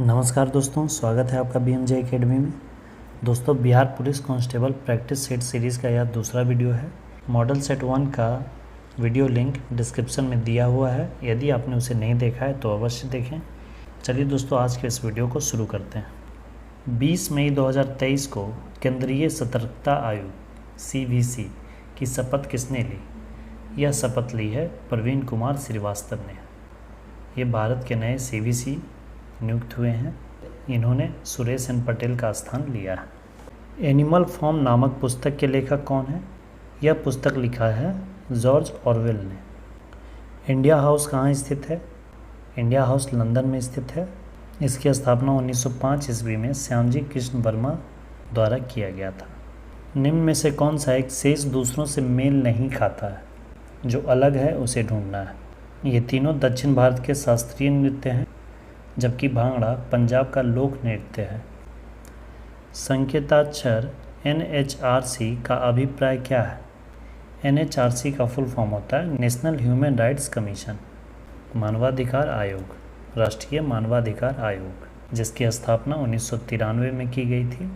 नमस्कार दोस्तों, स्वागत है आपका BMJ एकेडमी में। दोस्तों, Bihar police constable practice set series का यह दूसरा वीडियो है। मॉडल सेट 1 का वीडियो लिंक डिस्क्रिप्शन में दिया हुआ है। यदि आपने उसे नहीं देखा है तो अवश्य देखें। चलिए दोस्तों, आज के इस वीडियो को शुरू करते हैं। 20 मई 2023 को केंद्रीय सतर्कता आयोग CVC की शपथ किसने ली? यह शपथ ली है प्रवीण कुमार श्रीवास्तव ने। ये भारत के नए CVC नियुक्त हुए हैं। इन्होंने सुरेश एन पटेल का स्थान लिया है। एनिमल फार्म नामक पुस्तक के लेखक कौन है? यह पुस्तक लिखा है जॉर्ज ऑरवेल ने। इंडिया हाउस कहाँ स्थित है? इंडिया हाउस लंदन में स्थित है। इसकी स्थापना 1905 ईस्वी में श्यामजी कृष्ण वर्मा द्वारा किया गया था। निम्न में से कौन सा एक शेष दूसरों से मेल नहीं खाता है? जो अलग है उसे ढूंढना है। ये तीनों दक्षिण भारत के शास्त्रीय नृत्य हैं, जबकि भांगड़ा पंजाब का लोक नृत्य है। संकेताक्षर NHRC का अभिप्राय क्या है? NHRC का फुल फॉर्म होता है नेशनल ह्यूमन राइट्स कमीशन, मानवाधिकार आयोग, राष्ट्रीय मानवाधिकार आयोग, जिसकी स्थापना 1993 में की गई थी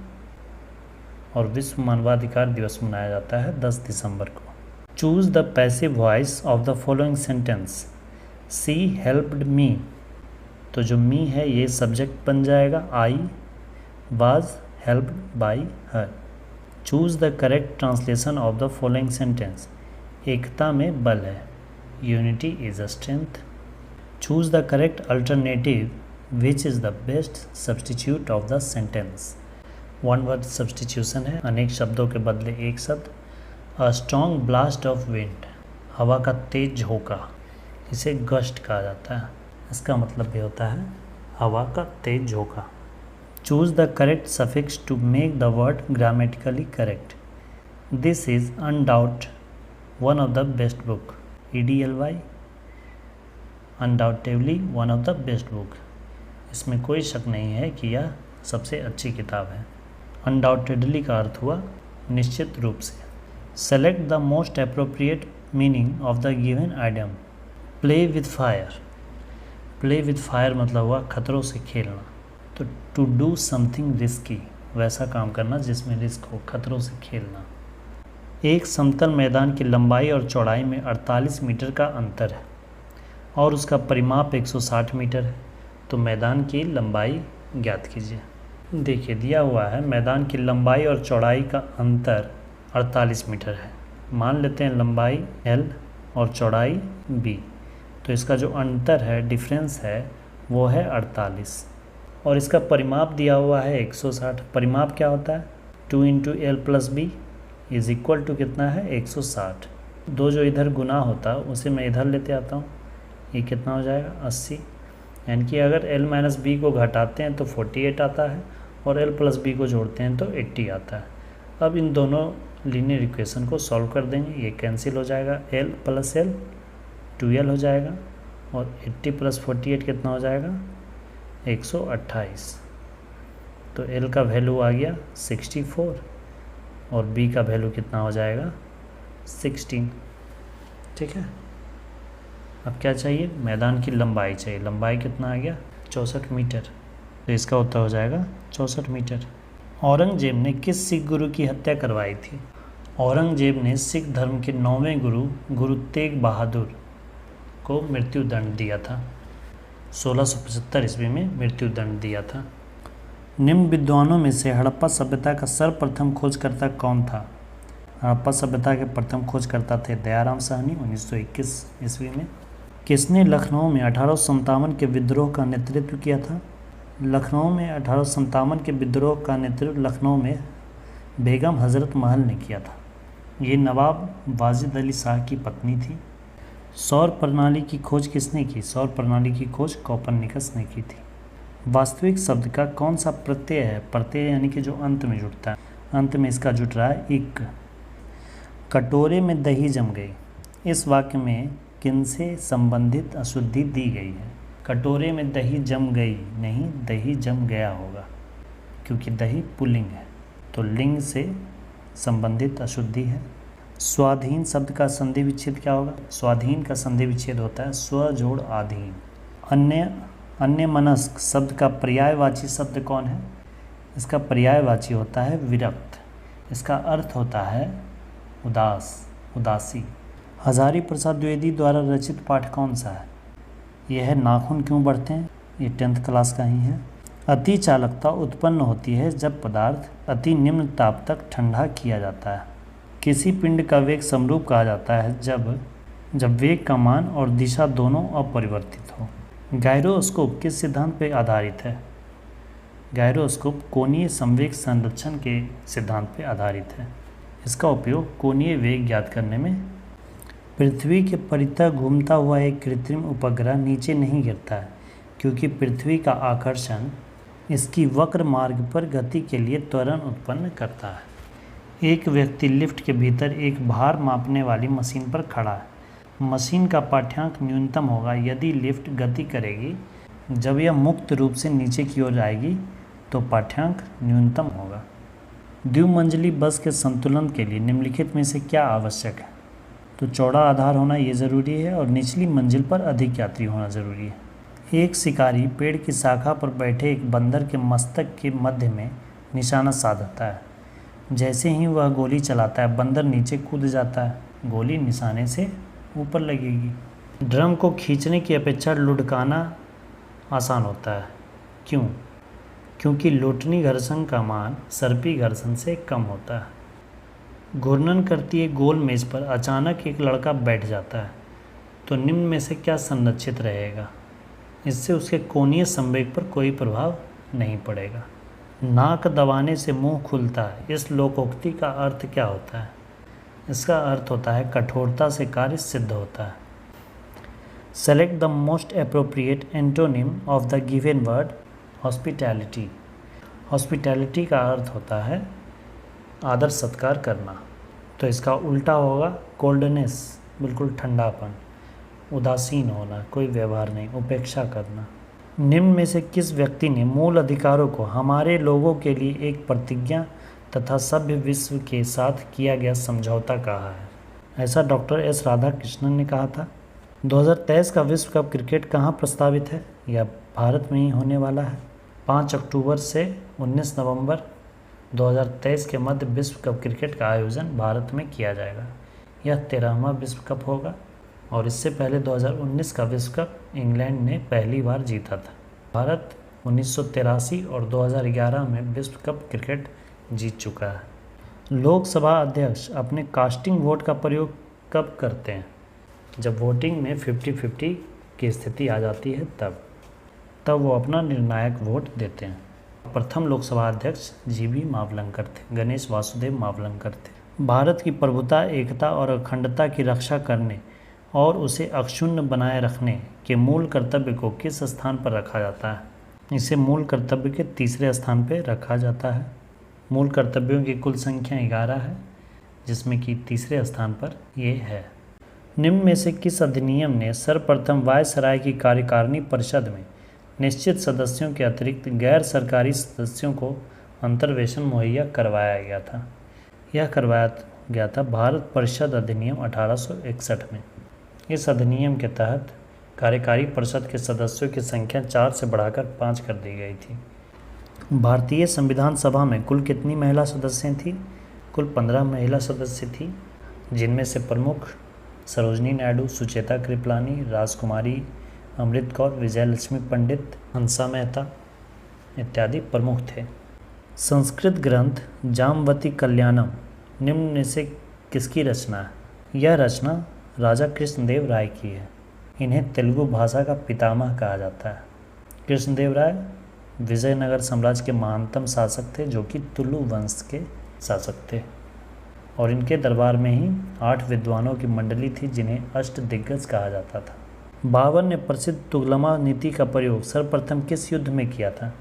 और विश्व मानवाधिकार दिवस मनाया जाता है 10 दिसंबर को। Choose the passive voice of the following sentence. She helped me, तो जो मी है ये सब्जेक्ट बन जाएगा। I was helped by her. Choose the correct translation of the following sentence. एकता में बल है, unity is a strength. Choose the correct alternative, which is the best substitute of the sentence. One word substitution है, अनेक शब्दों के बदले एक शब्द। A strong blast of wind, हवा का तेज झोंका, इसे गस्ट कहा जाता है। इसका मतलब भी होता है हवा का तेज झोंका। Choose the correct suffix to make the word grammatically correct. This is undoubt one of the best book. EDLY, undoubtably one of the best book. इसमें कोई शक नहीं है कि यह सबसे अच्छी किताब है। अनडाउटेडली का अर्थ हुआ निश्चित रूप से। Select the most appropriate meaning of the given idiom. Play with fire, play with fire मतलब हुआ खतरों से खेलना। तो टू डू समथिंग रिस्की, वैसा काम करना जिसमें रिस्क हो, खतरों से खेलना। एक समतल मैदान की लंबाई और चौड़ाई में 48 मीटर का अंतर है और उसका परिमाप 160 मीटर है। तो मैदान की लंबाई ज्ञात कीजिए। देखिए दिया हुआ है मैदान की लंबाई और चौड़ाई का अंतर 48 मीटर है। मान लेते हैं लंबाई L और चौड़ाई B। तो इसका जो अंतर है, डिफरेंस है, वो है 48 और इसका परिमाप दिया हुआ है 160। परिमाप क्या होता है? 2 × L + B is equal to कितना है? 160। दो जो इधर गुना होता है उसे मैं इधर लेते आता हूँ। ये कितना हो जाएगा? 80। यानी कि अगर L - B को घटाते हैं तो 48 आता है और L + B को जोड़ते हैं तो 80 आता है। अब इन दोनों लीनियर इक्वेशन को सॉल्व कर देंगे। ये कैंसिल हो जाएगा, L + L 2L हो जाएगा और 80 + 48 कितना हो जाएगा? 128। तो L का वैल्यू आ गया 64 और B का वैल्यू कितना हो जाएगा? 16। ठीक है। अब क्या चाहिए? मैदान की लंबाई चाहिए। लंबाई कितना आ गया? 64 मीटर। तो इसका उत्तर हो जाएगा 64 मीटर। औरंगजेब ने किस सिख गुरु की हत्या करवाई थी? औरंगजेब ने सिख धर्म के 9वें गुरु गुरु तेग बहादुर को मृत्यु दंड दिया था। 1675 ईस्वी में मृत्यु दंड दिया था। निम्न विद्वानों में से हड़प्पा सभ्यता का सर्वप्रथम खोजकर्ता कौन था? हड़प्पा सभ्यता के प्रथम खोजकर्ता थे दयाराम साहनी 1921 ईस्वी में। किसने लखनऊ में 1857 के विद्रोह का नेतृत्व किया था? लखनऊ में 1857 के विद्रोह का नेतृत्व लखनऊ में बेगम हज़रत महल ने किया था। ये नवाब वाजिद अली शाह की पत्नी थी। सौर प्रणाली की खोज किसने की? सौर प्रणाली की खोज कोपरनिकस ने की थी। वास्तविक शब्द का कौन सा प्रत्यय है? प्रत्यय यानी कि जो अंत में जुड़ता है। अंत में इसका जुट रहा है इक। कटोरे में दही जम गई, इस वाक्य में किनसे संबंधित अशुद्धि दी गई है? कटोरे में दही जम गई नहीं, दही जम गया होगा, क्योंकि दही पुल्लिंग है तो लिंग से संबंधित अशुद्धि है। स्वाधीन शब्द का संधि विच्छेद क्या होगा? स्वाधीन का संधि विच्छेद होता है स्व जोड़ आधीन। अन्य अन्यमनस्क शब्द का पर्यायवाची शब्द कौन है? इसका पर्यायवाची होता है विरक्त। इसका अर्थ होता है उदास, उदासी। हजारी प्रसाद द्विवेदी द्वारा रचित पाठ कौन सा है? यह है नाखून क्यों बढ़ते हैं। ये 10th क्लास का ही है। अति चालकता उत्पन्न होती है जब पदार्थ अति निम्न ताप तक ठंडा किया जाता है। किसी पिंड का वेग समरूप कहा जाता है जब वेग का मान और दिशा दोनों अपरिवर्तित हो। गायरोस्कोप किस सिद्धांत पर आधारित है? गायरोस्कोप कोणीय संवेग संरक्षण के सिद्धांत पर आधारित है। इसका उपयोग कोणीय वेग ज्ञात करने में। पृथ्वी के परितः घूमता हुआ एक कृत्रिम उपग्रह नीचे नहीं गिरता है क्योंकि पृथ्वी का आकर्षण इसकी वक्र मार्ग पर गति के लिए त्वरण उत्पन्न करता है। एक व्यक्ति लिफ्ट के भीतर एक भार मापने वाली मशीन पर खड़ा है। मशीन का पाठ्यांक न्यूनतम होगा यदि लिफ्ट गति करेगी। जब यह मुक्त रूप से नीचे की ओर जाएगी तो पाठ्यांक न्यूनतम होगा। द्विमंजिली बस के संतुलन के लिए निम्नलिखित में से क्या आवश्यक है? तो चौड़ा आधार होना ये ज़रूरी है और निचली मंजिल पर अधिक यात्री होना ज़रूरी है। एक शिकारी पेड़ की शाखा पर बैठे एक बंदर के मस्तक के मध्य में निशाना साधता है। जैसे ही वह गोली चलाता है बंदर नीचे कूद जाता है। गोली निशाने से ऊपर लगेगी। ड्रम को खींचने की अपेक्षा लुढ़काना आसान होता है। क्यों? क्योंकि लोटनी घर्षण का मान सर्पी घर्षण से कम होता है। घूर्णन करती एक गोल मेज पर अचानक एक लड़का बैठ जाता है तो निम्न में से क्या संरक्षित रहेगा? इससे उसके कोणीय संवेग पर कोई प्रभाव नहीं पड़ेगा। नाक दबाने से मुंह खुलता है। इस लोकोक्ति का अर्थ क्या होता है? इसका अर्थ होता है कठोरता से कार्य सिद्ध होता है। Select the most appropriate antonym of the given word hospitality. Hospitality का अर्थ होता है आदर सत्कार करना। तो इसका उल्टा होगा कोल्डनेस, बिल्कुल ठंडापन, उदासीन होना, कोई व्यवहार नहीं, उपेक्षा करना। निम्न में से किस व्यक्ति ने मूल अधिकारों को हमारे लोगों के लिए एक प्रतिज्ञा तथा सभ्य विश्व के साथ किया गया समझौता कहा है? ऐसा डॉक्टर एस राधाकृष्णन ने कहा था। 2023 का विश्व कप क्रिकेट कहाँ प्रस्तावित है? यह भारत में ही होने वाला है। 5 अक्टूबर से 19 नवंबर 2023 के मध्य विश्व कप क्रिकेट का आयोजन भारत में किया जाएगा। यह 13वां विश्व कप होगा और इससे पहले 2019 का विश्व कप इंग्लैंड ने पहली बार जीता था। भारत 1983 और 2011 में विश्व कप क्रिकेट जीत चुका है। लोकसभा अध्यक्ष अपने कास्टिंग वोट का प्रयोग कब करते हैं? जब वोटिंग में 50-50 की स्थिति आ जाती है तब वो अपना निर्णायक वोट देते हैं। प्रथम लोकसभा अध्यक्ष जीबी मावलंकर थे, गणेश वासुदेव मावलंकर थे। भारत की प्रभुता, एकता और अखंडता की रक्षा करने और उसे अक्षुण्ण बनाए रखने के मूल कर्तव्य को किस स्थान पर रखा जाता है? इसे मूल कर्तव्य के तीसरे स्थान पर रखा जाता है। मूल कर्तव्यों की कुल संख्या 11 है जिसमें कि तीसरे स्थान पर ये है। निम्न में से किस अधिनियम ने सर्वप्रथम वायसराय की कार्यकारिणी परिषद में निश्चित सदस्यों के अतिरिक्त गैर सरकारी सदस्यों को अंतर्वेशन मुहैया करवाया गया था? यह करवाया गया था भारत परिषद अधिनियम 1861 में। इस अधिनियम के तहत कार्यकारी परिषद के सदस्यों की संख्या 4 से बढ़ाकर 5 कर दी गई थी। भारतीय संविधान सभा में कुल कितनी महिला सदस्य थीं? कुल 15 महिला सदस्य थी, जिनमें से प्रमुख सरोजनी नायडू, सुचेता कृपलानी, राजकुमारी अमृत कौर, विजयलक्ष्मी पंडित, हंसा मेहता इत्यादि प्रमुख थे। संस्कृत ग्रंथ जामवती कल्याणम निम्न में से किसकी रचना है? यह रचना राजा कृष्णदेव राय की है। इन्हें तेलुगु भाषा का पितामह कहा जाता है। कृष्णदेव राय विजयनगर साम्राज्य के महानतम शासक थे जो कि तुलु वंश के शासक थे और इनके दरबार में ही 8 विद्वानों की मंडली थी जिन्हें अष्ट दिग्गज कहा जाता था। बाबर ने प्रसिद्ध तुगलमा नीति का प्रयोग सर्वप्रथम किस युद्ध में किया था?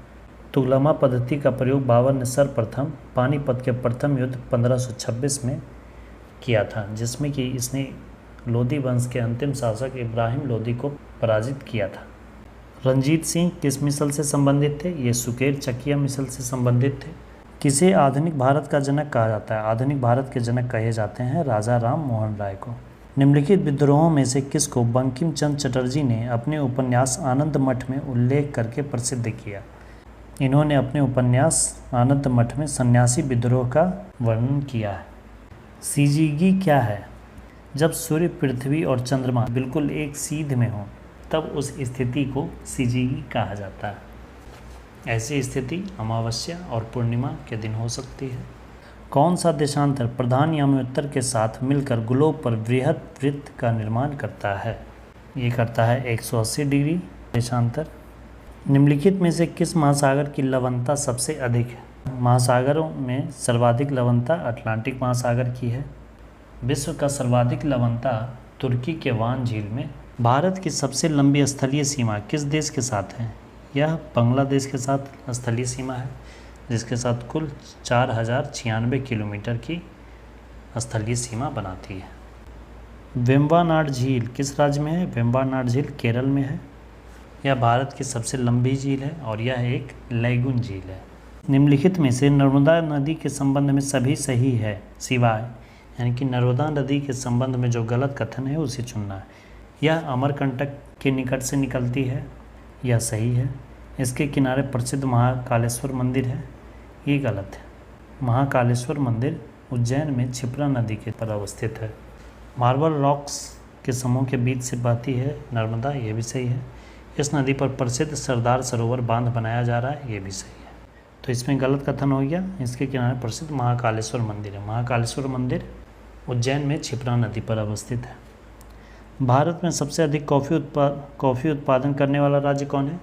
तुगलमा पद्धति का प्रयोग बाबर ने सर्वप्रथम पानीपत के प्रथम युद्ध 1526 में किया था, जिसमें कि इसने लोधी वंश के अंतिम शासक इब्राहिम लोधी को पराजित किया था। रंजीत सिंह किस मिसल से संबंधित थे? ये सुकेर चकिया मिसल से संबंधित थे। किसे आधुनिक भारत का जनक कहा जाता है? आधुनिक भारत के जनक कहे जाते हैं राजा राम मोहन राय को। निम्नलिखित विद्रोहों में से किसको बंकिम चंद्र चटर्जी ने अपने उपन्यास आनंद मठ में उल्लेख करके प्रसिद्ध किया? इन्होंने अपने उपन्यास आनंद मठ में सन्यासी विद्रोह का वर्णन किया है। सिजीगी क्या है? जब सूर्य, पृथ्वी और चंद्रमा बिल्कुल एक सीध में हो तब उस स्थिति को सिजीगी कहा जाता है। ऐसी स्थिति अमावस्या और पूर्णिमा के दिन हो सकती है। कौन सा देशांतर प्रधान याम्योत्तर के साथ मिलकर ग्लोब पर वृहद वृत्त का निर्माण करता है? ये करता है 180 डिग्री देशांतर। निम्नलिखित में से किस महासागर की लवणता सबसे अधिक है? महासागरों में सर्वाधिक लवणता अटलांटिक महासागर की है। विश्व का सर्वाधिक लवणता तुर्की के वान झील में। भारत की सबसे लंबी स्थलीय सीमा किस देश के साथ है? यह बांग्लादेश के साथ स्थलीय सीमा है, जिसके साथ कुल 4096 किलोमीटर की स्थलीय सीमा बनाती है। वेम्बनाड झील किस राज्य में है? वेम्बनाड झील केरल में है। यह भारत की सबसे लंबी झील है और यह एक लैगून झील है। निम्नलिखित में से नर्मदा नदी के संबंध में सभी सही है सिवाय, यानी कि नर्मदा नदी के संबंध में जो गलत कथन है उसे चुनना है। यह अमरकंटक के निकट से निकलती है, यह सही है। इसके किनारे प्रसिद्ध महाकालेश्वर मंदिर है, ये गलत है। महाकालेश्वर मंदिर उज्जैन में क्षिप्रा नदी के पर अवस्थित है। मार्बल रॉक्स के समूह के बीच से बहती है नर्मदा, ये भी सही है। इस नदी पर प्रसिद्ध सरदार सरोवर बांध बनाया जा रहा है, ये भी सही है। तो इसमें गलत कथन हो गया। इसके किनारे प्रसिद्ध महाकालेश्वर मंदिर है। महाकालेश्वर मंदिर उज्जैन में क्षिप्रा नदी पर अवस्थित है। भारत में सबसे अधिक कॉफ़ी उत्पादन करने वाला राज्य कौन है?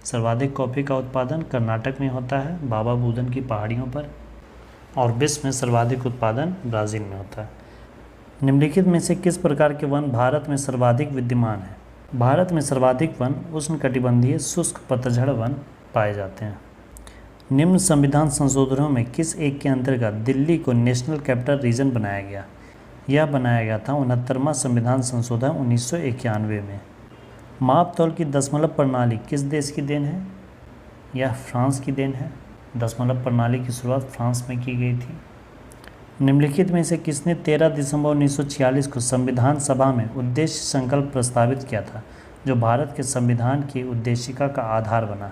सर्वाधिक कॉफ़ी का उत्पादन कर्नाटक में होता है, बाबा बुदन की पहाड़ियों पर। और विश्व में सर्वाधिक उत्पादन ब्राज़ील में होता है। निम्नलिखित में से किस प्रकार के वन भारत में सर्वाधिक विद्यमान है? भारत में सर्वाधिक वन उष्णकटिबंधीय शुष्क पतझड़ वन पाए जाते हैं। निम्न संविधान संशोधनों में किस एक के अंतर्गत दिल्ली को नेशनल कैपिटल रीजन बनाया गया? यह बनाया गया था 69वां संविधान संशोधन 1991 में। माप तौल की दशमलव प्रणाली किस देश की देन है? यह फ्रांस की देन है। दशमलव प्रणाली की शुरुआत फ्रांस में की गई थी। निम्नलिखित में से किसने 13 दिसंबर 1946 को संविधान सभा में उद्देश्य संकल्प प्रस्तावित किया था, जो भारत के संविधान की उद्देशिका का आधार बना?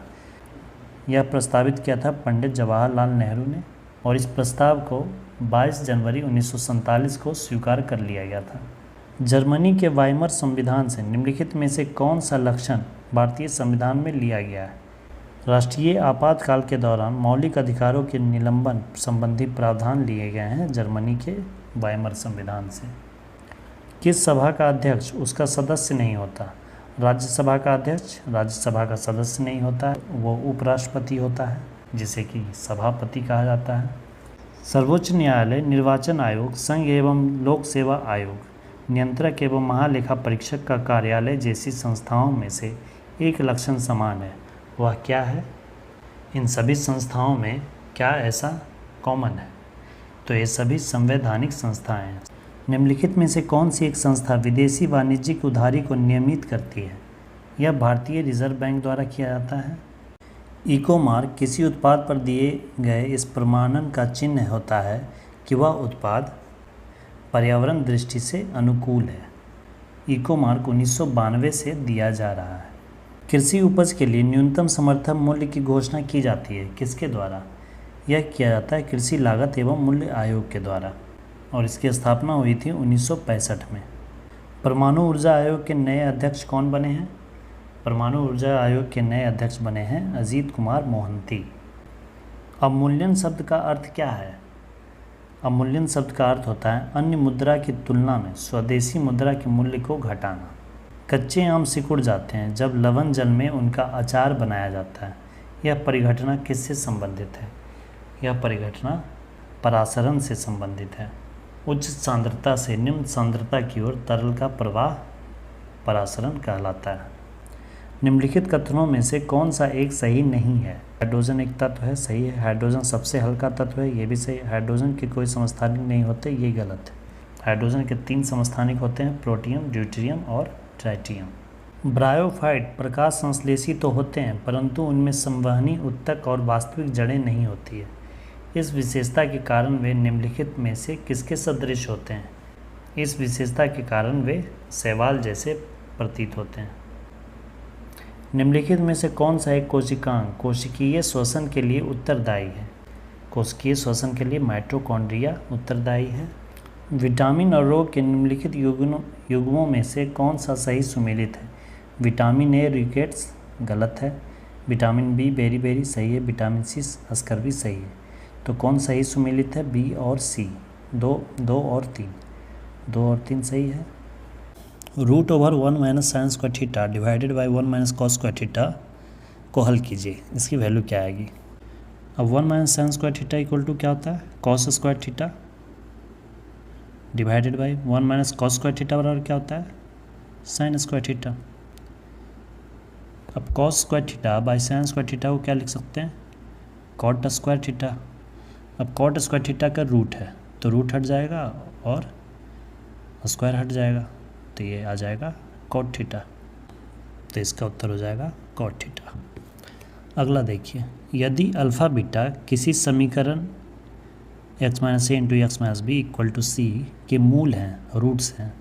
यह प्रस्तावित किया था पंडित जवाहरलाल नेहरू ने, और इस प्रस्ताव को 22 जनवरी 1947 को स्वीकार कर लिया गया था। जर्मनी के वाइमर संविधान से निम्नलिखित में से कौन सा लक्षण भारतीय संविधान में लिया गया है? राष्ट्रीय आपातकाल के दौरान मौलिक अधिकारों के निलंबन संबंधी प्रावधान लिए गए हैं जर्मनी के वाइमर संविधान से। किस सभा का अध्यक्ष उसका सदस्य नहीं होता? राज्यसभा का अध्यक्ष राज्यसभा का सदस्य नहीं होता है, वो उपराष्ट्रपति होता है, जिसे कि सभापति कहा जाता है। सर्वोच्च न्यायालय, निर्वाचन आयोग, संघ एवं लोक सेवा आयोग, नियंत्रक एवं महालेखा परीक्षक का कार्यालय जैसी संस्थाओं में से एक लक्षण समान है, वह क्या है? इन सभी संस्थाओं में क्या ऐसा कॉमन है? तो ये सभी संवैधानिक संस्थाएं हैं। निम्नलिखित में से कौन सी एक संस्था विदेशी वाणिज्यिक उधारी को नियमित करती है? यह भारतीय रिजर्व बैंक द्वारा किया जाता है। इको मार्क किसी उत्पाद पर दिए गए इस प्रमाणन का चिन्ह होता है कि वह उत्पाद पर्यावरण दृष्टि से अनुकूल है। इको मार्क 1992 से दिया जा रहा है। कृषि उपज के लिए न्यूनतम समर्थन मूल्य की घोषणा की जाती है, किसके द्वारा? यह किया जाता है कृषि लागत एवं मूल्य आयोग के द्वारा, और इसकी स्थापना हुई थी 1965 में। परमाणु ऊर्जा आयोग के नए अध्यक्ष कौन बने हैं? परमाणु ऊर्जा आयोग के नए अध्यक्ष बने हैं अजीत कुमार मोहंती। अवमूल्यन शब्द का अर्थ क्या है? अवमूल्यन शब्द का अर्थ होता है अन्य मुद्रा की तुलना में स्वदेशी मुद्रा के मूल्य को घटाना। कच्चे आम सिकुड़ जाते हैं जब लवण जल में उनका अचार बनाया जाता है। यह परिघटना किससे संबंधित है? यह परिघटना परासरण से संबंधित है। उच्च सांद्रता से निम्न सांद्रता की ओर तरल का प्रवाह परासरण कहलाता है। निम्नलिखित कथनों में से कौन सा एक सही नहीं है? हाइड्रोजन एक तत्व है, सही है। हाइड्रोजन सबसे हल्का तत्व है, ये भी सही है। हाइड्रोजन के कोई समस्थानिक नहीं होते, ये गलत है। हाइड्रोजन के 3 समस्थानिक होते हैं, प्रोटियम, ड्यूटेरियम और ट्राइटियम। ब्रायोफाइट प्रकाश संश्लेषी तो होते हैं, परंतु उनमें संवहनी, उत्तक और वास्तविक जड़ें नहीं होती है। इस विशेषता के कारण वे निम्नलिखित में से किसके सदृश होते हैं? इस विशेषता के कारण वे शैवाल जैसे प्रतीत होते हैं। निम्नलिखित में से कौन सा एक कोशिकांग कोशिकीय श्वसन के लिए उत्तरदायी है? कोशिकीय श्वसन के लिए माइटोकॉन्ड्रिया उत्तरदायी है। विटामिन और रोग के निम्नलिखित युग्मों में से कौन सा सही सुमेलित है? विटामिन ए रिकेट्स गलत है, विटामिन बी बेरी सही है, विटामिन सी स्कर्वी सही है। तो कौन सही सुमेलित है? बी और सी, दो और तीन सही है। Root over 1 minus sine square theta divided by 1 minus cos square theta को हल कीजिए, इसकी वैल्यू क्या आएगी? अब 1 minus sine square theta equal to क्या होता है? Cos square theta divided by 1 minus cos square theta बराबर क्या होता है? Sine square theta. अब cos square theta by sine square theta को क्या लिख सकते हैं? Cot square theta. अब कॉट स्क्वायर थीटा का रूट है तो रूट हट जाएगा और स्क्वायर हट जाएगा, तो ये आ जाएगा कॉट थीटा। तो इसका उत्तर हो जाएगा कॉट थीटा। अगला देखिए, यदि अल्फ़ा बीटा किसी समीकरण x minus A into X minus B equal to C के मूल हैं, रूट्स हैं,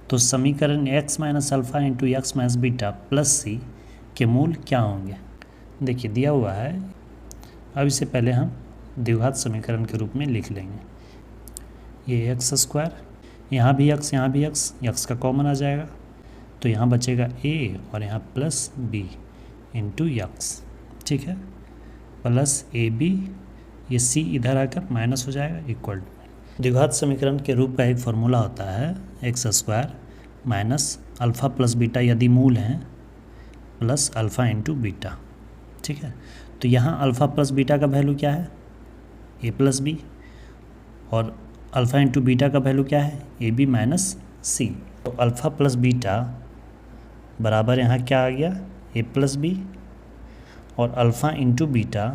तो समीकरण x minus alpha into X minus beta plus C के मूल क्या होंगे? देखिए दिया हुआ है, अब इसे पहले हम द्विघात समीकरण के रूप में लिख लेंगे। ये एक्स स्क्वायर, यहाँ भी एक्स का कॉमन आ जाएगा, तो यहाँ बचेगा a और यहाँ प्लस बी इंटू एक्स, ठीक है, प्लस ए बी, ये c इधर आकर माइनस हो जाएगा इक्वल टू। द्विघात समीकरण के रूप का एक फार्मूला होता है x square minus alpha plus beta यदि मूल हैं प्लस अल्फ़ा इंटू बीटा, ठीक है। तो यहाँ अल्फ़ा प्लस बीटा का वैल्यू क्या है? ए प्लस बी, और अल्फ़ा इंटू बीटा का वैल्यू क्या है? ए बी माइनस सी। तो अल्फ़ा प्लस बीटा बराबर यहाँ क्या आ गया? ए प्लस बी, और अल्फ़ा इंटू बीटा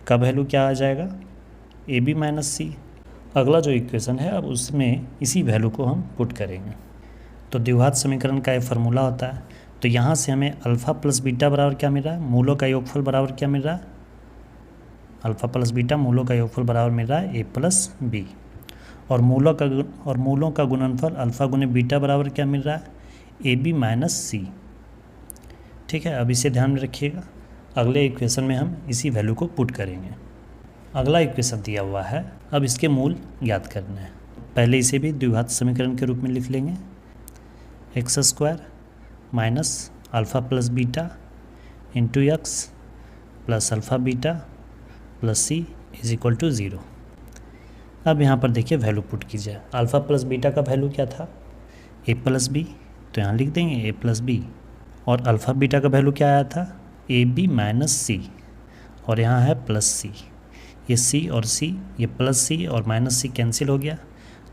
का वैल्यू क्या आ जाएगा? ए बी माइनस सी। अगला जो इक्वेशन है अब उसमें इसी वैल्यू को हम पुट करेंगे। तो द्विघात समीकरण का एक फार्मूला होता है, तो यहाँ से हमें अल्फ़ा प्लस बीटा बराबर क्या मिल रहा है? मूलों का योगफल बराबर क्या मिल रहा है? अल्फ़ा प्लस बीटा मूलों का योगफल बराबर मिल रहा है ए प्लस बी, और मूलों का गुणनफल अल्फ़ा गुने बीटा बराबर क्या मिल रहा है? ए बी माइनस सी, ठीक है। अब इसे ध्यान में रखिएगा, अगले इक्वेशन में हम इसी वैल्यू को पुट करेंगे। अगला इक्वेशन दिया हुआ है, अब इसके मूल ज्ञात करने हैं। पहले इसे भी द्विघात समीकरण के रूप में लिख लेंगे, x square minus alpha plus beta into x plus alpha beta plus c is equal to 0। अब यहाँ पर देखिए वैल्यू पुट कीजिए। अल्फ़ा प्लस बीटा का वैल्यू क्या था? ए प्लस बी, तो यहाँ लिख देंगे ए प्लस बी, और अल्फ़ा बीटा का वैल्यू क्या आया था? ए बी माइनस सी, और यहाँ है प्लस सी। ये सी और सी, ये प्लस सी और माइनस सी कैंसिल हो गया,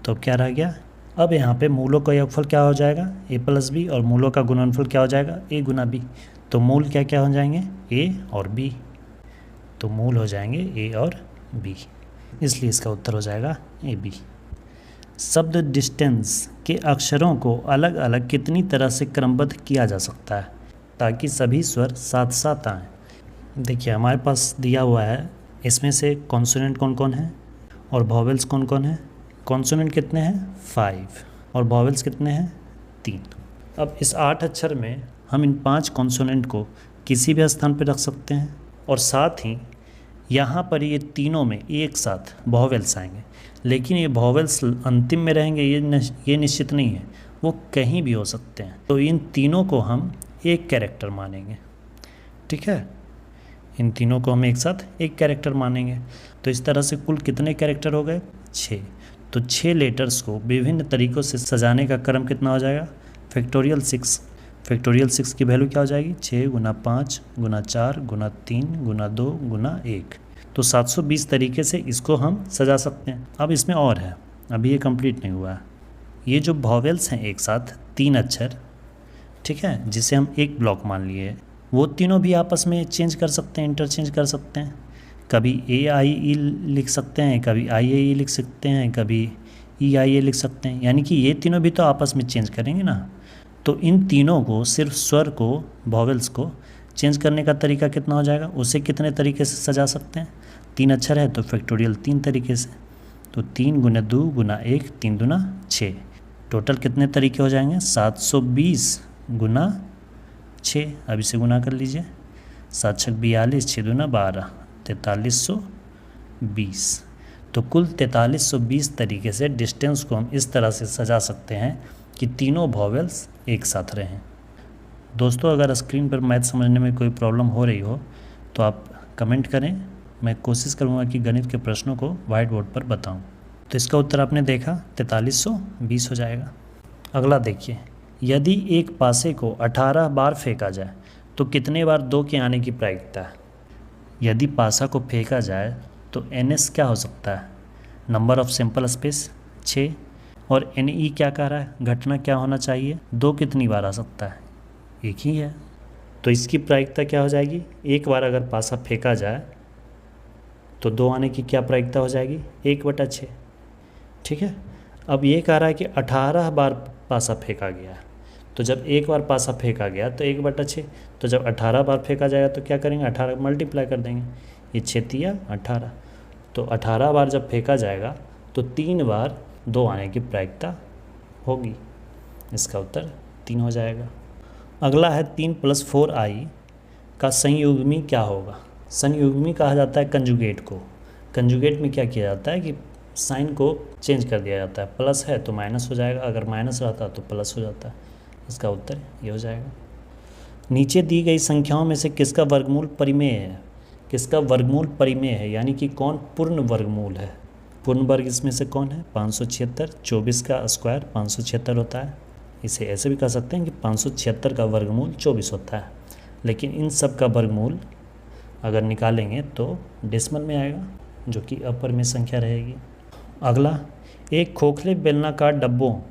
तो क्या रह गया? अब यहाँ पे मूलों का योगफल क्या हो जाएगा? ए प्लस बी, और मूलों का गुणनफल क्या हो जाएगा? ए गुना बी। तो मूल क्या क्या हो जाएंगे? ए और बी, तो मूल हो जाएंगे ए और बी, इसलिए इसका उत्तर हो जाएगा ए बी। शब्द डिस्टेंस के अक्षरों को अलग अलग कितनी तरह से क्रमबद्ध किया जा सकता है ताकि सभी स्वर साथ साथ आएँ? देखिए हमारे पास दिया हुआ है, इसमें से कॉन्सोनेंट कौन कौन है और वॉवेल्स कौन कौन है। कॉन्सोनेंट कितने हैं? 5, और वॉवेल्स कितने हैं? 3। अब इस 8 अक्षर में हम इन 5 कॉन्सोनेंट को किसी भी स्थान पर रख सकते हैं, और साथ ही यहाँ पर ये तीनों में एक साथ वॉवेल्स आएंगे, लेकिन ये वॉवेल्स अंतिम में रहेंगे ये निश्चित नहीं है, वो कहीं भी हो सकते हैं। तो इन तीनों को हम एक कैरेक्टर मानेंगे, ठीक है, इन तीनों को हम एक साथ एक कैरेक्टर मानेंगे। तो इस तरह से कुल कितने कैरेक्टर हो गए? 6। तो 6 लेटर्स को विभिन्न तरीक़ों से सजाने का क्रम कितना हो जाएगा? फैक्टोरियल 6। फैक्टोरियल 6 की वैल्यू क्या हो जाएगी? 6 गुना 5 गुना 4 गुना 3 गुना 2 गुना 1। तो 720 तरीके से इसको हम सजा सकते हैं। अब इसमें और है, अभी ये कंप्लीट नहीं हुआ है। ये जो वॉवेल्स हैं एक साथ 3 अक्षर, ठीक है, जिसे हम एक ब्लॉक मान लिए, वो तीनों भी आपस में चेंज कर सकते हैं, इंटरचेंज कर सकते हैं। कभी ए आई ई लिख सकते हैं, कभी आई ए ई लिख सकते हैं, कभी ई आई ए लिख सकते हैं, यानी कि ये तीनों भी तो आपस में चेंज करेंगे ना। तो इन तीनों को, सिर्फ स्वर को, वॉवेल्स को चेंज करने का तरीका कितना हो जाएगा? उसे कितने तरीके से सजा सकते हैं? 3 अक्षर है तो फैक्टोरियल 3 तरीके से। तो 3 गुना 2 गुना 1, 3 दूना 6। टोटल कितने तरीके हो जाएंगे? 720 गुना 6। अब इसे गुना कर लीजिए, 7 छक 42, 6 दूना 12, 4320। तो कुल 4320 तरीके से डिस्टेंस को हम इस तरह से सजा सकते हैं कि तीनों वॉवेल्स एक साथ रहें। दोस्तों, अगर स्क्रीन पर मैथ समझने में कोई प्रॉब्लम हो रही हो तो आप कमेंट करें, मैं कोशिश करूंगा कि गणित के प्रश्नों को व्हाइट बोर्ड पर बताऊं। तो इसका उत्तर आपने देखा 4320 हो जाएगा। अगला देखिए, यदि एक पासे को 18 बार फेंका जाए तो कितने बार 2 के आने की प्रायिकता है? यदि पासा को फेंका जाए तो NS क्या हो सकता है? नंबर ऑफ सैंपल स्पेस 6, और NE क्या कह रहा है? घटना क्या होना चाहिए? 2 कितनी बार आ सकता है? एक ही है। तो इसकी प्रायिकता क्या हो जाएगी? एक बार अगर पासा फेंका जाए तो 2 आने की क्या प्रायिकता हो जाएगी? 1/6। ठीक है। अब ये कह रहा है कि 18 बार पासा फेंका गया, तो जब एक बार पासा फेंका गया तो 1/6, तो जब 18 बार फेंका जाएगा तो क्या करेंगे? 18 मल्टीप्लाई कर देंगे, ये 6 18। तो 18 बार जब फेंका जाएगा तो 3 बार 2 आने की प्रायिकता होगी। इसका उत्तर 3 हो जाएगा। अगला है 3 + 4i का संयुग्मी क्या होगा? संयुग्मी कहा जाता है कंजुगेट को। कंजुगेट में क्या किया जाता है कि साइन को चेंज कर दिया जाता है, प्लस है तो माइनस हो जाएगा, अगर माइनस रहता तो प्लस हो जाता है। इसका उत्तर ये हो जाएगा। नीचे दी गई संख्याओं में से किसका वर्गमूल परिमेय है? किसका वर्गमूल परिमेय है, यानी कि कौन पूर्ण वर्गमूल है? पूर्ण वर्ग इसमें से कौन है? 576। 24 का स्क्वायर 576 होता है। इसे ऐसे भी कह सकते हैं कि 576 का वर्गमूल 24 होता है, लेकिन इन सब का वर्गमूल अगर निकालेंगे तो डेसिमल में आएगा, जो कि अपरिमेय संख्या रहेगी। अगला, एक खोखले बेलनाकार डब्बों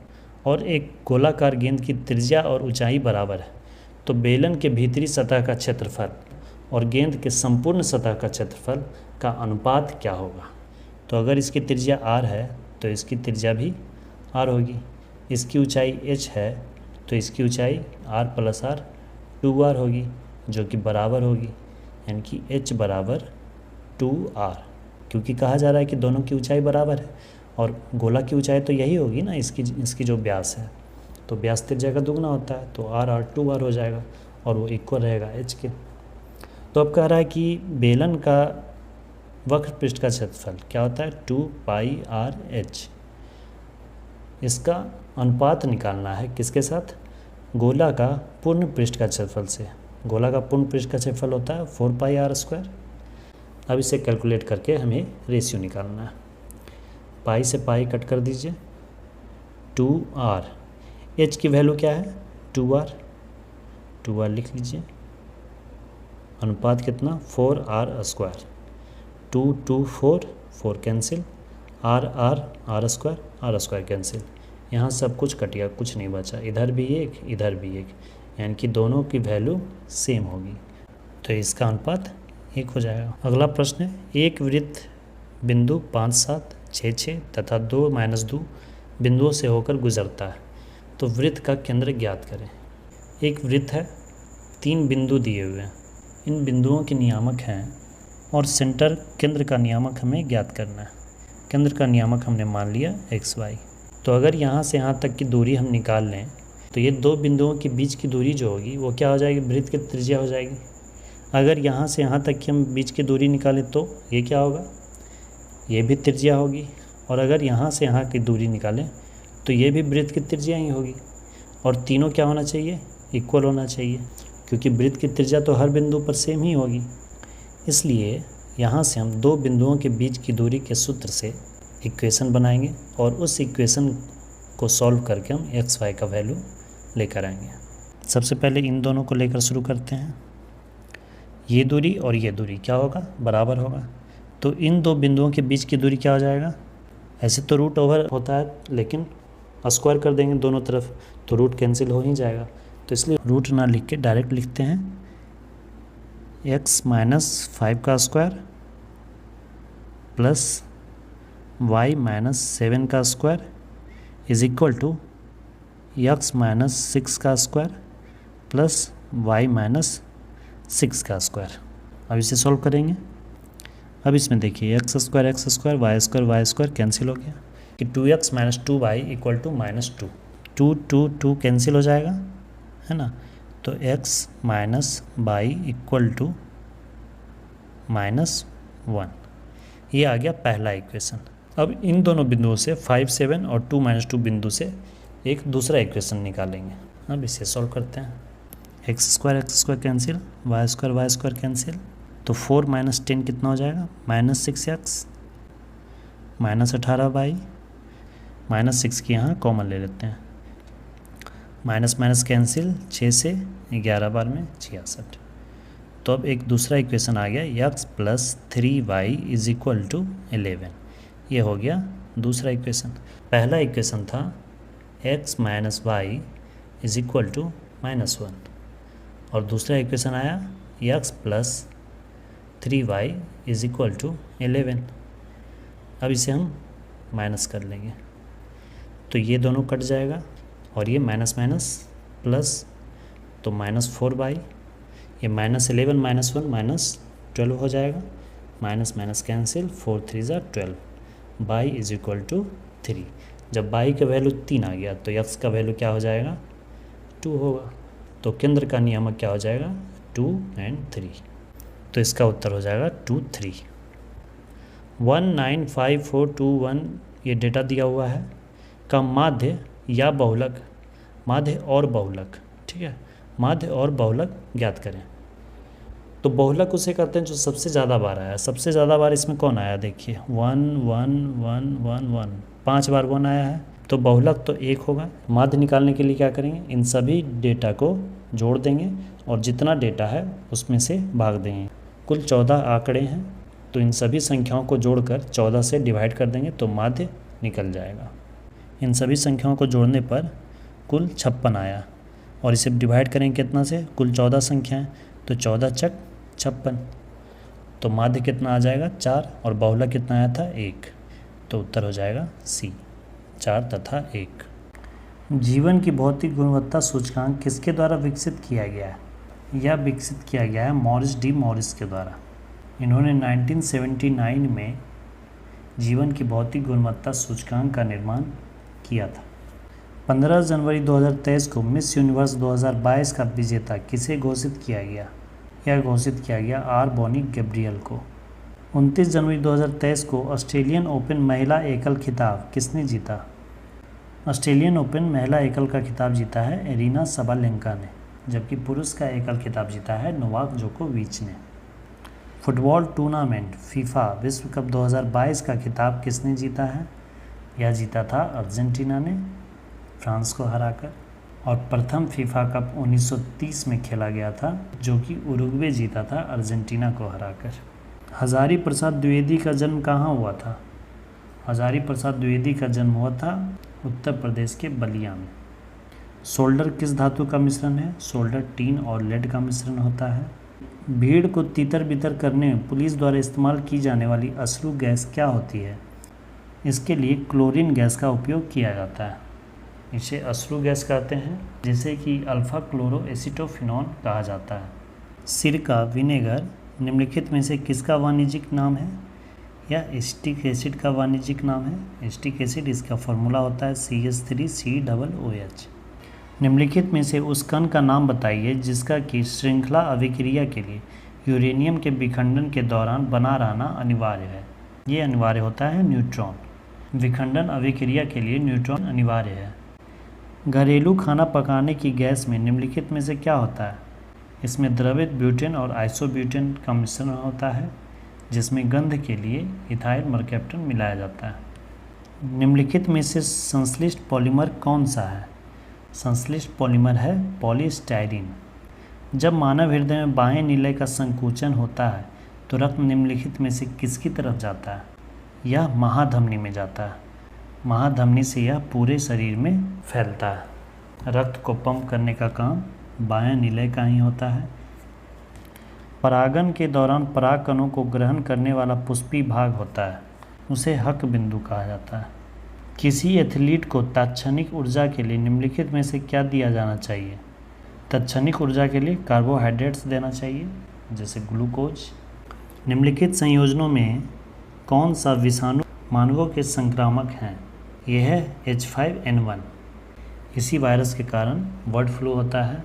और एक गोलाकार गेंद की त्रिज्या और ऊंचाई बराबर है, तो बेलन के भीतरी सतह का क्षेत्रफल और गेंद के संपूर्ण सतह का क्षेत्रफल का अनुपात क्या होगा? तो अगर इसकी त्रिज्या r है तो इसकी त्रिज्या भी r होगी, इसकी ऊंचाई h है तो इसकी ऊंचाई r + r 2r होगी, जो कि बराबर होगी, यानी कि h बराबर 2r, क्योंकि कहा जा रहा है कि दोनों की ऊंचाई बराबर है और गोला की ऊंचाई तो यही होगी ना, इसकी जो व्यास है, तो व्यास त्रिज्या का दुगना होता है, तो r 2r हो जाएगा और वो इक्वल रहेगा h के। तो अब कह रहा है कि बेलन का वक्र पृष्ठ का क्षेत्रफल क्या होता है? 2πr/h। इसका अनुपात निकालना है किसके साथ? गोला का पूर्ण पृष्ठ का क्षेत्रफल से। गोला का पूर्ण पृष्ठ का क्षेत्रफल होता है 4πr²। अब इसे कैलकुलेट करके हमें रेशियो निकालना है। पाई से पाई कट कर दीजिए, 2r, h की वैल्यू क्या है? 2r लिख लीजिए। अनुपात कितना? 4r²। 2 2 4 4 कैंसिल, r² कैंसिल, यहाँ सब कुछ कट गया, कुछ नहीं बचा, इधर भी एक इधर भी एक, यानी कि दोनों की वैल्यू सेम होगी, तो इसका अनुपात 1 हो जाएगा। अगला प्रश्न है, एक वृत्त बिंदु 5 7 6 6 तथा 2 -2 बिंदुओं से होकर गुजरता है, तो वृत्त का केंद्र ज्ञात करें। एक वृत्त है, 3 बिंदु दिए हुए हैं, इन बिंदुओं के नियामक हैं और सेंटर केंद्र का नियामक हमें ज्ञात करना है। केंद्र का नियामक हमने मान लिया xy। तो अगर यहाँ से यहाँ तक की दूरी हम निकाल लें तो ये 2 बिंदुओं के बीच की दूरी जो होगी वो क्या हो जाएगी? वृत्त की त्रिज्या हो जाएगी। अगर यहाँ से यहाँ तक की हम बीच की दूरी निकालें तो ये क्या होगा? ये भी त्रिज्या होगी। और अगर यहाँ से यहाँ की दूरी निकालें तो ये भी वृत्त की त्रिज्या ही होगी। और तीनों क्या होना चाहिए? इक्वल होना चाहिए, क्योंकि वृत्त की त्रिज्या तो हर बिंदु पर सेम ही होगी। इसलिए यहाँ से हम 2 बिंदुओं के बीच की दूरी के सूत्र से इक्वेशन बनाएंगे और उस इक्वेशन को सॉल्व करके हम xy का वैल्यू लेकर आएंगे। सबसे पहले इन दोनों को लेकर शुरू करते हैं। ये दूरी और ये दूरी क्या होगा? बराबर होगा। तो इन 2 बिंदुओं के बीच की दूरी क्या हो जाएगा? ऐसे तो रूट ओवर होता है, लेकिन स्क्वायर कर देंगे दोनों तरफ तो रूट कैंसिल हो ही जाएगा। तो इसलिए रूट ना लिख के डायरेक्ट लिखते हैं x - 5 का स्क्वायर प्लस y - 7 का square is equal to x - 6 का स्क्वायर प्लस y - 6 का स्क्वायर। अब इसे सॉल्व करेंगे। अब इसमें देखिए x square y square cancel हो गया कि 2x minus 2y equal to -2, 2 cancel हो जाएगा, है ना। तो x minus y equal to -1, ये आ गया पहला इक्वेशन। अब इन दोनों बिंदुओं से 5, 7 और 2 - 2 बिंदु से एक दूसरा इक्वेशन निकालेंगे। अब इसे सॉल्व करते हैं। X square cancel, y square cancel, तो 4 - 10 कितना हो जाएगा, -6x, -18y, -6 की यहाँ कॉमन ले लेते हैं, माइनस कैंसिल, 6 से 11 बार में 66। तो अब एक दूसरा इक्वेशन आ गया x + 3y is equal to 11, ये हो गया दूसरा इक्वेशन। पहला इक्वेशन था x - y is equal to -1 और दूसरा इक्वेशन आया x + 3y is equal to 11। अब इसे हम माइनस कर लेंगे तो ये दोनों कट जाएगा और ये माइनस प्लस, तो -4y, ये -11 - 1 -12 हो जाएगा, minus cancel, 4 × 3 = 12, y is equal to 3। जब y का वैल्यू 3 आ गया तो x का वैल्यू क्या हो जाएगा, 2 होगा। तो केंद्र का नियामक क्या हो जाएगा, 2 और 3। तो इसका उत्तर हो जाएगा 2, 3। 195421 ये डेटा दिया हुआ है का माध्य या बहुलक, माध्य और बहुलक, ठीक है, माध्य और बहुलक ज्ञात करें। तो बहुलक उसे कहते हैं जो सबसे ज़्यादा बार आया। सबसे ज़्यादा बार इसमें कौन आया, देखिए 1 1 1 1 1, 5 बार 1 आया है, तो बहुलक तो 1 होगा। माध्य निकालने के लिए क्या करेंगे, इन सभी डेटा को जोड़ देंगे और जितना डेटा है उसमें से भाग देंगे। कुल 14 आंकड़े हैं, तो इन सभी संख्याओं को जोड़कर 14 से डिवाइड कर देंगे तो माध्य निकल जाएगा। इन सभी संख्याओं को जोड़ने पर कुल 56 आया और इसे डिवाइड करेंगे कितना से, कुल 14 संख्याएं, तो 14 × 56, तो माध्य कितना आ जाएगा, 4, और बहुलक कितना आया था, 1। तो उत्तर हो जाएगा सी, 4 तथा 1। जीवन की भौतिक गुणवत्ता सूचकांक किसके द्वारा विकसित किया गया है, यह विकसित किया गया है मॉरिस डी मॉरिस के द्वारा। इन्होंने 1979 में जीवन की भौतिक गुणवत्ता सूचकांक का निर्माण किया था। 15 जनवरी 2023 को मिस यूनिवर्स 2022 का विजेता किसे घोषित किया गया, यह घोषित किया गया आर बॉनी गैब्रियल को। 29 जनवरी 2023 को ऑस्ट्रेलियन ओपन महिला एकल खिताब किसने जीता, ऑस्ट्रेलियन ओपन महिला एकल का खिताब जीता है एरिना सबालेंका ने, जबकि पुरुष का एकल खिताब जीता है नोवाक जोकोविच ने। फुटबॉल टूर्नामेंट फीफा विश्व कप 2022 का खिताब किसने जीता है, यह जीता था अर्जेंटीना ने फ्रांस को हराकर। और प्रथम फीफा कप 1930 में खेला गया था, जो कि उरुग्वे जीता था अर्जेंटीना को हराकर। हजारी प्रसाद द्विवेदी का जन्म कहाँ हुआ था, हजारी प्रसाद द्विवेदी का जन्म हुआ था उत्तर प्रदेश के बलिया में। सोल्डर किस धातु का मिश्रण है, सोल्डर टीन और लेड का मिश्रण होता है। भीड़ को तितर बितर करने में पुलिस द्वारा इस्तेमाल की जाने वाली अश्रु गैस क्या होती है, इसके लिए क्लोरीन गैस का उपयोग किया जाता है, इसे अश्रु गैस कहते हैं, जिसे कि अल्फा क्लोरो एसिटोफिनॉन कहा जाता है। सिरका, विनेगर निम्नलिखित में से किसका वाणिज्यिक नाम है, यह एसिटिक एसिड का वाणिज्यिक नाम है। एसिटिक एसिड, इसका फॉर्मूला होता है CH3COOH। निम्नलिखित में से उस कण का नाम बताइए जिसका कि श्रृंखला अभिक्रिया के लिए यूरेनियम के विखंडन के दौरान बना रहना अनिवार्य है। ये अनिवार्य होता है न्यूट्रॉन। विखंडन अभिक्रिया के लिए न्यूट्रॉन अनिवार्य है। घरेलू खाना पकाने की गैस में निम्नलिखित में से क्या होता है, इसमें द्रवित ब्यूटेन और आइसोब्यूटेन का मिश्रण होता है, जिसमें गंध के लिए इथाइल मरकैप्टन मिलाया जाता है। निम्नलिखित में से संश्लिष्ट पॉलीमर कौन सा है, संश्लिष्ट पॉलीमर है पॉलीस्टाइरीन। जब मानव हृदय में बाएं नीले का संकुचन होता है तो रक्त निम्नलिखित में से किसकी तरफ जाता है, यह महाधमनी में जाता है। महाधमनी से यह पूरे शरीर में फैलता है। रक्त को पंप करने का काम बाएं नीले का ही होता है। परागन के दौरान पराग कणों को ग्रहण करने वाला पुष्पी भाग होता है, उसे हक बिंदु कहा जाता है। किसी एथलीट को तात्क्षणिक ऊर्जा के लिए निम्नलिखित में से क्या दिया जाना चाहिए, तात्क्षणिक ऊर्जा के लिए कार्बोहाइड्रेट्स देना चाहिए, जैसे ग्लूकोज। निम्नलिखित संयोजनों में कौन सा विषाणु मानवों के संक्रामक हैं? यह है H5N1। इसी वायरस के कारण बर्ड फ्लू होता है।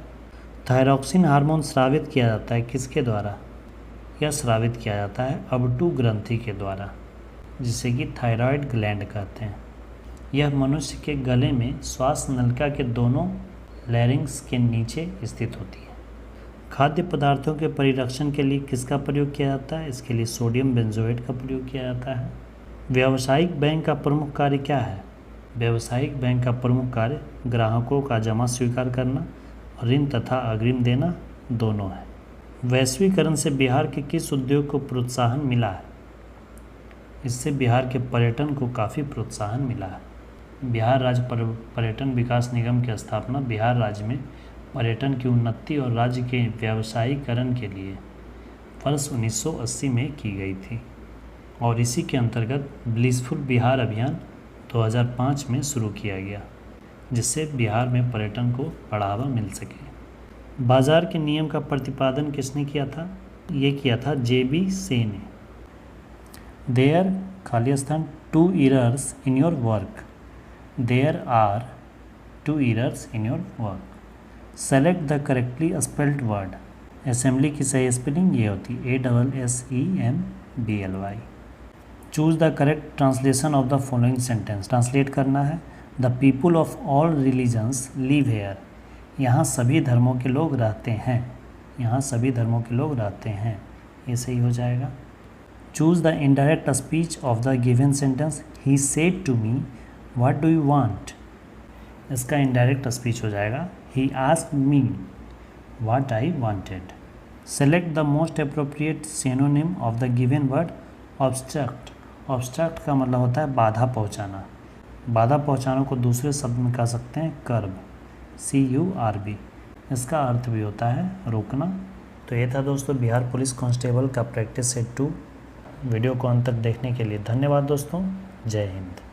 थायरॉक्सिन हार्मोन स्रावित किया जाता है किसके द्वारा? यह स्रावित किया जाता है अबटू ग्रंथि के द्वारा, जिसे कि थायराइड ग्लैंड कहते हैं। यह मनुष्य के गले में श्वास नलिका के दोनों लैरिंग्स के नीचे स्थित होती है। खाद्य पदार्थों के परिरक्षण के लिए किसका प्रयोग किया जाता है? इसके लिए सोडियम बेंजोएट का प्रयोग किया जाता है। व्यावसायिक बैंक का प्रमुख कार्य क्या है? व्यावसायिक बैंक का प्रमुख कार्य ग्राहकों का जमा स्वीकार करना और ऋण तथा अग्रिम देना दोनों है। वैश्वीकरण से बिहार के किस उद्योग को प्रोत्साहन मिला है? इससे बिहार के पर्यटन को काफ़ी प्रोत्साहन मिला है। बिहार राज्य पर्यटन विकास निगम की स्थापना बिहार राज्य में पर्यटन की उन्नति और राज्य के व्यावसायीकरण के लिए वर्ष 1980 में की गई थी और इसी के अंतर्गत ब्लिसफुल बिहार अभियान 2005 में शुरू किया गया, जिससे बिहार में पर्यटन को बढ़ावा मिल सके। बाजार के नियम का प्रतिपादन किसने किया था? ये किया था JB से ने। देयर खाली स्थान 2 errors in your work। There are 2 errors in your work। Select the correctly spelled word. Assembly की सही स्पेलिंग ये होती है ASSEMBLY। Choose the correct translation of the following sentence. Translate करना है the people of all religions live here. यहाँ सभी धर्मों के लोग रहते हैं। यहाँ सभी धर्मों के लोग रहते हैं, ये सही हो जाएगा। Choose the indirect speech of the given sentence. He said to me what do you want. इसका इनडायरेक्ट स्पीच हो जाएगा He asked me what I wanted। Select the most appropriate synonym of the given word obstruct। obstruct का मतलब होता है बाधा पहुंचाना। बाधा पहुंचाने को दूसरे शब्द में कह सकते हैं कर्ब, CURB। इसका अर्थ भी होता है रोकना। तो ये था दोस्तों बिहार पुलिस कांस्टेबल का प्रैक्टिस सेट 2। वीडियो को अंत तक देखने के लिए धन्यवाद दोस्तों। जय हिंद।